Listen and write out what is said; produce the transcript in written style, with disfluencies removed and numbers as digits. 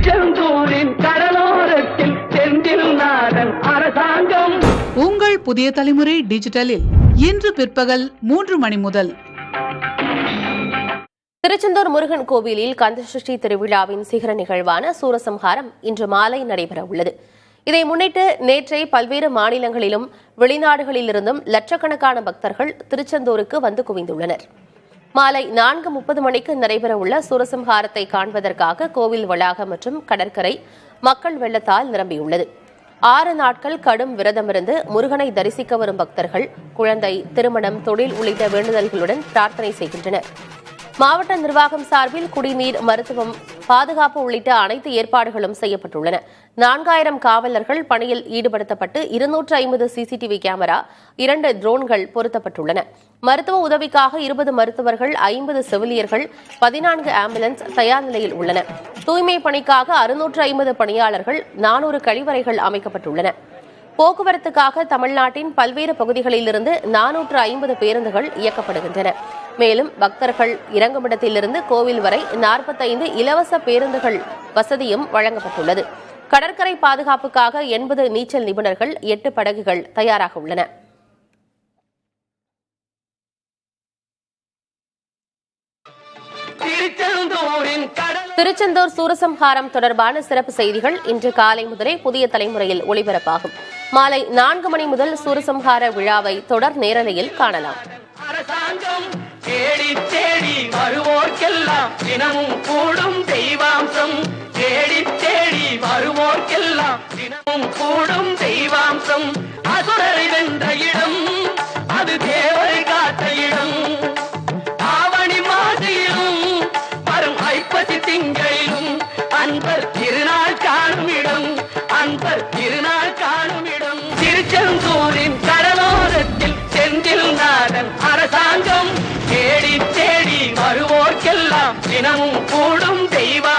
திருச்செந்தூரின் கடலோரத்தில் செந்தில் நாடன் அரசாங்கம். உங்கள் புதிய தலைமுறை டிஜிட்டலில் இன்று பிற்பகல் 3 மணி முதல். திருச்செந்தூர் முருகன் கோவிலில் கந்தசஷ்டி திருவிழாவின் சிகர நிகழ்வான சூரசம்ஹாரம் இன்று மாலை நடைபெற உள்ளது. இதை முன்னிட்டு நேற்றை பல்வேறு மாநிலங்களிலும் வெளிநாடுகளிலிருந்தும் லட்சக்கணக்கான பக்தர்கள் திருச்செந்தூருக்கு வந்து குவிந்துள்ளனர். மாலை 4:30 மணிக்கு நடைபெறவுள்ள சூரசம்ஹாரத்தை காண்பதற்காக கோவில் வளாகம் மற்றும் கடற்கரை மக்கள் வெள்ளத்தால் நிரம்பியுள்ளது. 6 நாட்கள் கடும் விரதமிருந்து முருகனை தரிசிக்க வரும் பக்தர்கள் குழந்தை, திருமணம், தொழில் உள்ளிட்ட வேண்டுதல்களுடன் பிரார்த்தனை செய்கின்றனர். மாவட்ட நிர்வாகம் சார்பில் குடிநீர், மருத்துவம், பாதுகாப்பு உள்ளிட்ட அனைத்து ஏற்பாடுகளும் செய்யப்பட்டுள்ளன. 4000 காவலர்கள் பணியில் ஈடுபடுத்தப்பட்டு 250 சிசிடிவி கேமரா, 2 ட்ரோன்கள் பொருத்தப்பட்டுள்ளன. மருத்துவ உதவிக்காக 20 மருத்துவர்கள், 50 செவிலியர்கள், 14 ஆம்புலன்ஸ் தயார் நிலையில் உள்ளன. தூய்மை பணிக்காக 650 பணியாளர்கள், 400 கழிவறைகள் அமைக்கப்பட்டுள்ளன. போக்குவரத்துக்காக தமிழ்நாட்டின் பல்வேறு பகுதிகளிலிருந்து 450 பேருந்துகள் இயக்கப்படுகின்றன. மேலும் பக்தர்கள் இறங்குமிடத்திலிருந்து கோவில் வரை 45 இலவச பேருந்துகள் வசதியும் வழங்கப்பட்டுள்ளது. கடற்கரை பாதுகாப்புக்காக 80 நீச்சல் நிபுணர்கள், 8 படகுகள் தயாராக உள்ளன. திருச்செந்தூர் சூரசம்ஹாரம் தொடர்பான சிறப்பு செய்திகள் இன்று காலை முதலே புதிய தலைமுறையில் ஒளிபரப்பாகும். மாலை 4 மணி முதல் சூரசம்ஹார விழாவை தொடர் நேரலையில் காணலாம். அரசாங்கம் தேடி தேடி வருவோர்க்கெல்லாம் தினமும் கூடும் தெய்வாம்சம். தேடி தேடி வருவோர்க்கெல்லாம் தினமும் கூடும் தெய்வாம்சம். அசுரரை வென்ற இடம் அது தேவரை காத்த இடம். ஆவணி மாசியிலும் வரும் ஐப்பசி திங்களிலும் அன்பர் திருநாள் காணும் இடம். அன்பர் திருநாள் காணும் இடம். திருச்செந்தூரின் கடலோரத்தில் செந்தில் நாடன் அரசாங்கம். தேடி தேடி வருவோர்க்கெல்லாம் தினமும் கூடும் தெய்வம்.